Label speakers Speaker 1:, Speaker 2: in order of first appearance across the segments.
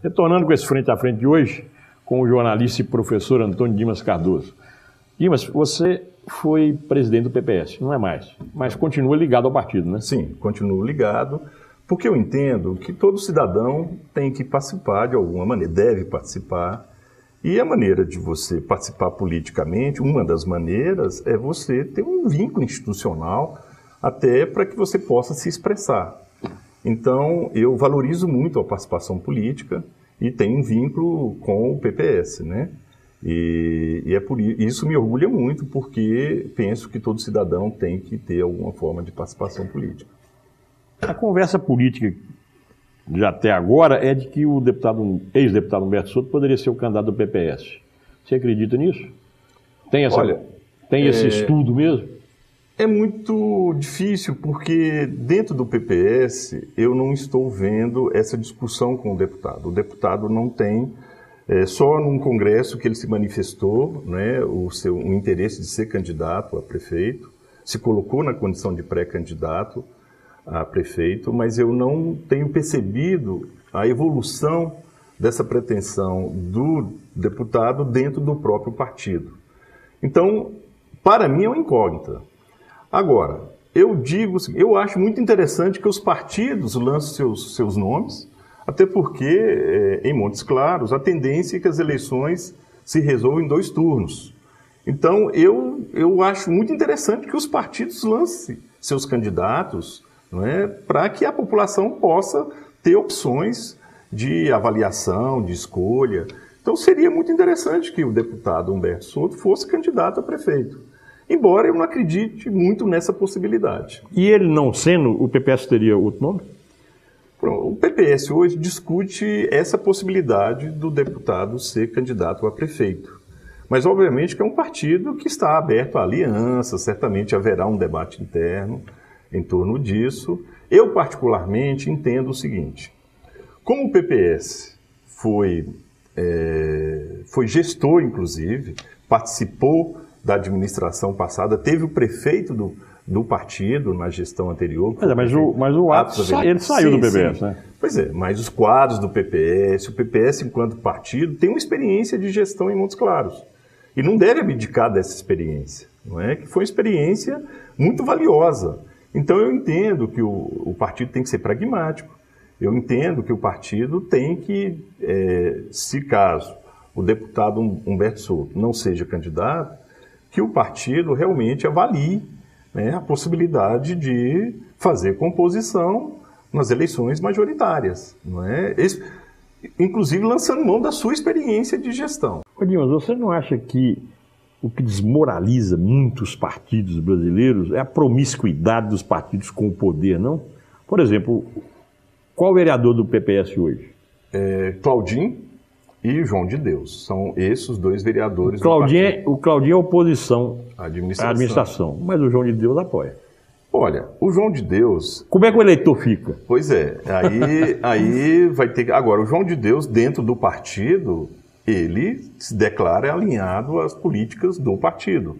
Speaker 1: Retornando com esse frente a frente de hoje, com o jornalista e professor Antônio Dimas Cardoso. Dimas, você foi presidente do PPS, não é mais, mas continua ligado ao partido, né?
Speaker 2: Sim, continuo ligado, porque eu entendo que todo cidadão tem que participar de alguma maneira, deve participar, e a maneira de você participar politicamente, uma das maneiras é você ter um vínculo institucional, até para que você possa se expressar. Então, eu valorizo muito a participação política e tenho um vínculo com o PPS, né? E é por isso me orgulha muito, porque penso que todo cidadão tem que ter alguma forma de participação política.
Speaker 1: A conversa política de até agora é de que o ex-deputado Humberto Souto poderia ser o candidato do PPS. Você acredita nisso? Tem esse estudo mesmo?
Speaker 2: É muito difícil, porque dentro do PPS eu não estou vendo essa discussão com o deputado. O deputado não tem, só num congresso que ele se manifestou, né, o interesse de ser candidato a prefeito, se colocou na condição de pré-candidato a prefeito, mas eu não tenho percebido a evolução dessa pretensão do deputado dentro do próprio partido. Então, para mim é uma incógnita. Agora, eu acho muito interessante que os partidos lancem seus nomes, até porque, em Montes Claros, a tendência é que as eleições se resolvam em 2 turnos. Então, eu acho muito interessante que os partidos lancem seus candidatos, não é, para que a população possa ter opções de avaliação, de escolha. Então, seria muito interessante que o deputado Humberto Souto fosse candidato a prefeito. Embora eu não acredite muito nessa possibilidade.
Speaker 1: E ele não sendo, o PPS teria outro nome?
Speaker 2: O PPS hoje discute essa possibilidade do deputado ser candidato a prefeito. Mas, obviamente, que é um partido que está aberto à aliança, certamente haverá um debate interno em torno disso. Eu, particularmente, entendo o seguinte: como o PPS foi gestor, inclusive, participou da administração passada, teve o prefeito do partido na gestão anterior.
Speaker 1: Mas o Atos, ele saiu do PPS, sim. Né?
Speaker 2: Pois é, mas os quadros do PPS, o PPS enquanto partido, tem uma experiência de gestão em Montes Claros. E não deve abdicar dessa experiência, não é? Que foi uma experiência muito valiosa. Então eu entendo que o partido tem que ser pragmático. Eu entendo que o partido tem que, se caso o deputado Humberto Souto não seja candidato, que o partido realmente avalie, né, a possibilidade de fazer composição nas eleições majoritárias, não é? Inclusive lançando mão da sua experiência de gestão.
Speaker 1: Ô Dimas, você não acha que o que desmoraliza muitos partidos brasileiros é a promiscuidade dos partidos com o poder, não? Por exemplo, qual vereador do PPS hoje?
Speaker 2: Claudinho e João de Deus. São esses os 2 vereadores
Speaker 1: O Claudinho é oposição à
Speaker 2: administração.
Speaker 1: administração, mas o João de Deus apoia.
Speaker 2: Olha, o João de Deus...
Speaker 1: Como é que o eleitor fica?
Speaker 2: Pois é, aí vai ter... Agora, o João de Deus, dentro do partido, ele se declara alinhado às políticas do partido.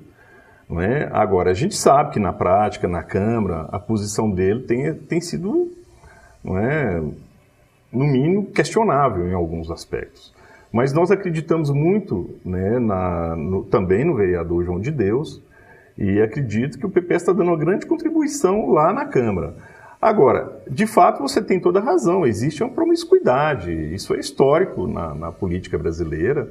Speaker 2: Não é? Agora, a gente sabe que na prática, na Câmara, a posição dele tem sido, não é, no mínimo, questionável em alguns aspectos. Mas nós acreditamos muito, né, também no vereador João de Deus, e acredito que o PPS está dando uma grande contribuição lá na Câmara. Agora, de fato, você tem toda a razão, existe uma promiscuidade, isso é histórico na política brasileira,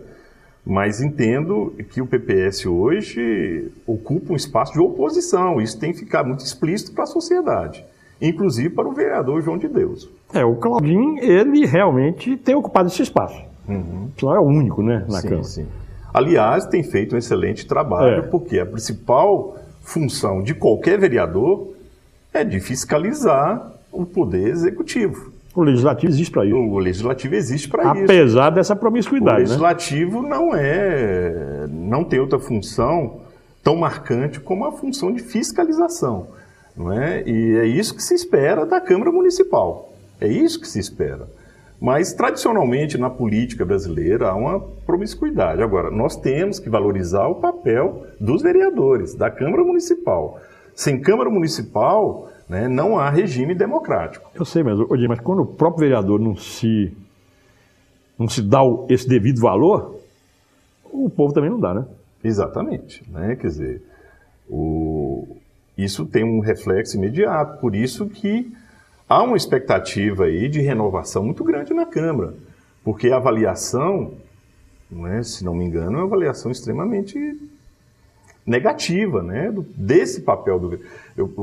Speaker 2: mas entendo que o PPS hoje ocupa um espaço de oposição, isso tem que ficar muito explícito para a sociedade, inclusive para o vereador João de Deus.
Speaker 1: O Claudinho, ele realmente tem ocupado esse espaço. Não é o único, né, na Câmara.
Speaker 2: Sim. Aliás, tem feito um excelente trabalho, porque a principal função de qualquer vereador é de fiscalizar o poder executivo.
Speaker 1: O legislativo existe para isso.
Speaker 2: O legislativo existe para isso.
Speaker 1: Apesar dessa promiscuidade,
Speaker 2: o legislativo, né, não tem outra função tão marcante como a função de fiscalização, não é? E é isso que se espera da Câmara Municipal. É isso que se espera. Mas, tradicionalmente, na política brasileira, há uma promiscuidade. Agora, nós temos que valorizar o papel dos vereadores, da Câmara Municipal. Sem Câmara Municipal, né, não há regime democrático.
Speaker 1: Eu sei, mas quando o próprio vereador não se não se dá esse devido valor, o povo também não dá, né?
Speaker 2: Exatamente, né? Quer dizer, isso tem um reflexo imediato, por isso que há uma expectativa aí de renovação muito grande na Câmara, porque a avaliação, né, se não me engano, é uma avaliação extremamente negativa, né, desse papel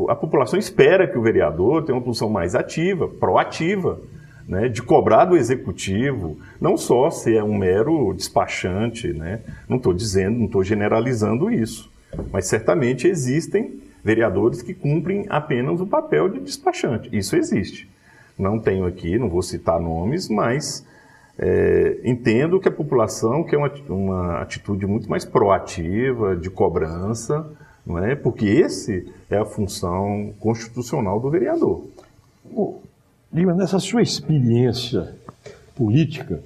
Speaker 2: a população espera que o vereador tenha uma posição mais ativa, proativa, né, de cobrar do executivo, não só ser um mero despachante, né, não estou generalizando isso, mas certamente existem vereadores que cumprem apenas o papel de despachante, isso existe. Não tenho aqui, não vou citar nomes, mas entendo que a população quer uma atitude muito mais proativa, de cobrança, não é? Porque esse é a função constitucional do vereador.
Speaker 1: Lima, nessa sua experiência política,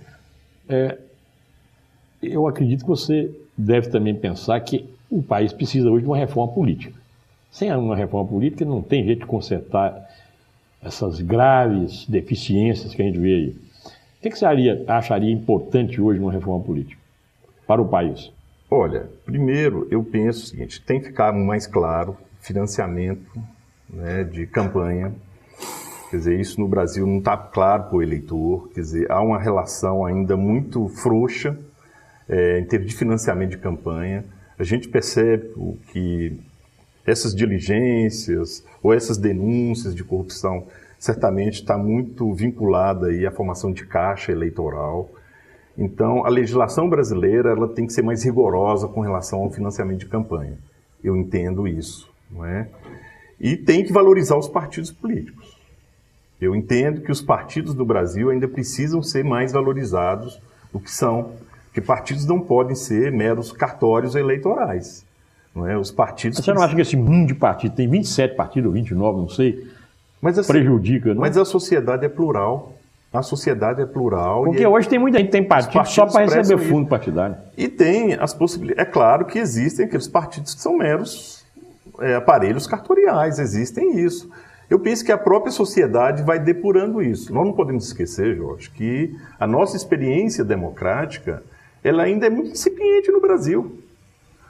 Speaker 1: eu acredito que você deve também pensar que o país precisa hoje de uma reforma política. Sem uma reforma política não tem jeito de consertar essas graves deficiências que a gente vê aí. O que você acharia importante hoje numa reforma política para o país?
Speaker 2: Olha, primeiro eu penso o seguinte, tem que ficar mais claro financiamento, né, de campanha. Quer dizer, isso no Brasil não está claro para o eleitor, quer dizer, há uma relação ainda muito frouxa em termos de financiamento de campanha. A gente percebe que essas diligências ou essas denúncias de corrupção certamente está muito vinculada aí à formação de caixa eleitoral. Então, a legislação brasileira ela tem que ser mais rigorosa com relação ao financiamento de campanha. Eu entendo isso, não é? E tem que valorizar os partidos políticos. Eu entendo que os partidos do Brasil ainda precisam ser mais valorizados do que são, porque partidos não podem ser meros cartórios eleitorais. Não é? Os partidos.
Speaker 1: Você não acha que esse mundo de partidos, tem 27 partidos ou 29, não sei,
Speaker 2: mas assim,
Speaker 1: prejudica, não?
Speaker 2: Mas a sociedade é plural. A sociedade é plural.
Speaker 1: Porque hoje tem muita gente que tem partido só para receber fundo partidário.
Speaker 2: E tem as possibilidades. É claro que existem aqueles partidos que são meros aparelhos cartoriais, existem isso. Eu penso que a própria sociedade vai depurando isso. Nós não podemos esquecer, Jorge, que a nossa experiência democrática ela ainda é muito incipiente no Brasil.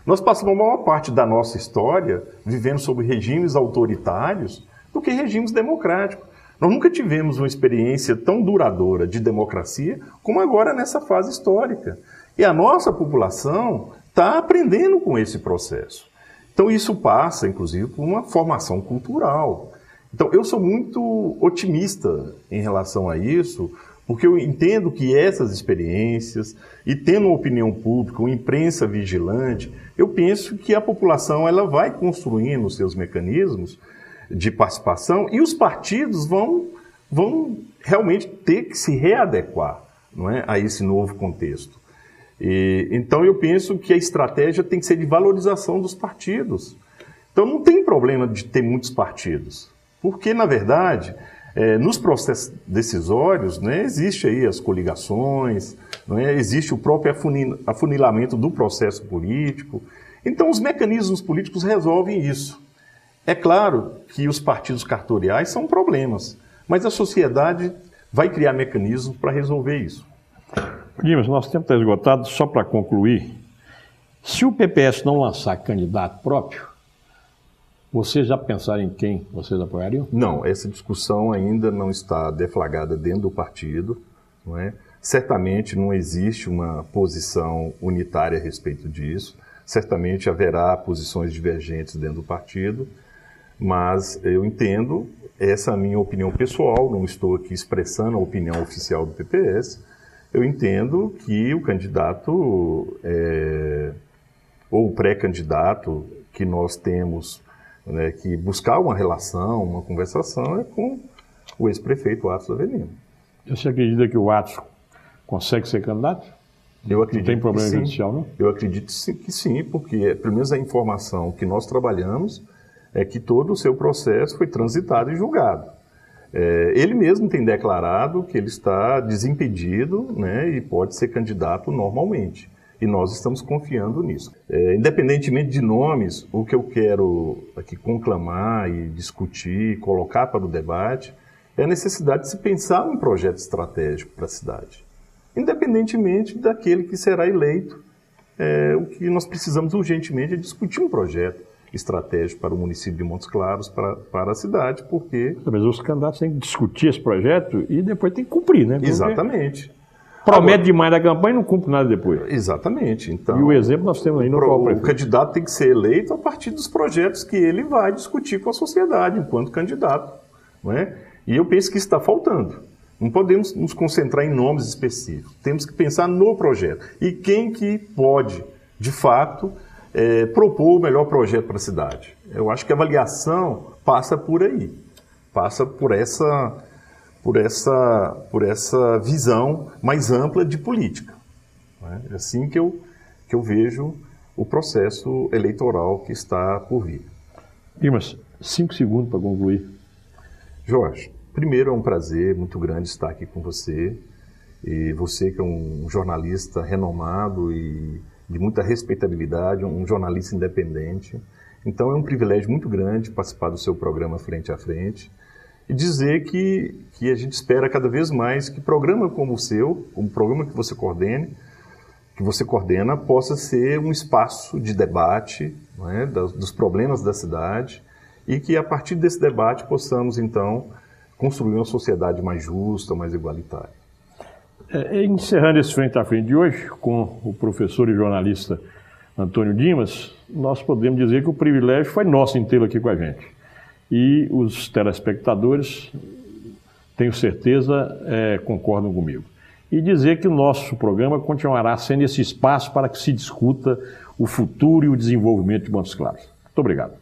Speaker 2: Nós passamos a maior parte da nossa história vivendo sob regimes autoritários do que regimes democráticos. Nós nunca tivemos uma experiência tão duradoura de democracia como agora nessa fase histórica. E a nossa população está aprendendo com esse processo. Então isso passa, inclusive, por uma formação cultural. Então eu sou muito otimista em relação a isso, porque eu entendo que essas experiências, e tendo uma opinião pública, uma imprensa vigilante, eu penso que a população ela vai construindo os seus mecanismos de participação e os partidos vão realmente ter que se readequar, não é, a esse novo contexto. Então eu penso que a estratégia tem que ser de valorização dos partidos. Então não tem problema de ter muitos partidos, porque na verdade nos processos decisórios, né, existe aí as coligações, né, existe o próprio afunilamento do processo político. Então os mecanismos políticos resolvem isso. É claro que os partidos cartoriais são problemas, mas a sociedade vai criar mecanismos para resolver isso.
Speaker 1: Dimas, nosso tempo está esgotado. Só para concluir, se o PPS não lançar candidato próprio, vocês já pensaram em quem vocês apoiariam?
Speaker 2: Não, essa discussão ainda não está deflagrada dentro do partido, não é? Certamente não existe uma posição unitária a respeito disso, certamente haverá posições divergentes dentro do partido, mas eu entendo, essa é a minha opinião pessoal, não estou aqui expressando a opinião oficial do PPS, eu entendo que o candidato ou o pré-candidato que nós temos, né, que buscar uma relação, uma conversação é com o ex-prefeito Atos Avelino.
Speaker 1: Você acredita que o Atos consegue ser candidato?
Speaker 2: Eu acredito
Speaker 1: não tem problema
Speaker 2: que sim.
Speaker 1: judicial, não?
Speaker 2: Eu acredito que sim, porque pelo menos a informação que nós trabalhamos é que todo o seu processo foi transitado e julgado. Ele mesmo tem declarado que ele está desimpedido, né, e pode ser candidato normalmente. E nós estamos confiando nisso. Independentemente de nomes, o que eu quero aqui conclamar e discutir, colocar para o debate, é a necessidade de se pensar um projeto estratégico para a cidade. independentemente daquele que será eleito. O que nós precisamos urgentemente é discutir um projeto estratégico para o município de Montes Claros, para a cidade, porque...
Speaker 1: Mas os candidatos têm que discutir esse projeto e depois tem que cumprir, né? Porque
Speaker 2: exatamente.
Speaker 1: promete demais na campanha e não cumpre nada depois.
Speaker 2: Exatamente. Então,
Speaker 1: e o exemplo nós temos aí no qual
Speaker 2: o candidato tem que ser eleito a partir dos projetos que ele vai discutir com a sociedade enquanto candidato. Não é? E eu penso que isso está faltando. Não podemos nos concentrar em nomes específicos. Temos que pensar no projeto. E quem que pode, de fato, propor o melhor projeto para a cidade. Eu acho que a avaliação passa por aí. Passa por essa visão mais ampla de política. É assim que eu vejo o processo eleitoral que está por vir.
Speaker 1: Dimas, 5 segundos para concluir.
Speaker 2: Jorge, primeiro é um prazer muito grande estar aqui com você. E você que é um jornalista renomado e de muita respeitabilidade, um jornalista independente. Então é um privilégio muito grande participar do seu programa Frente a Frente. E dizer que a gente espera cada vez mais que programa como o seu, como programa que você coordena, possa ser um espaço de debate, não é, dos problemas da cidade, e que a partir desse debate possamos, então, construir uma sociedade mais justa, mais igualitária.
Speaker 1: Encerrando esse Frente a Frente de hoje, com o professor e jornalista Antônio Dimas, nós podemos dizer que o privilégio foi nosso em tê-lo aqui com a gente. E os telespectadores, tenho certeza, concordam comigo. E dizer que o nosso programa continuará sendo esse espaço para que se discuta o futuro e o desenvolvimento de Montes Claros. Muito obrigado.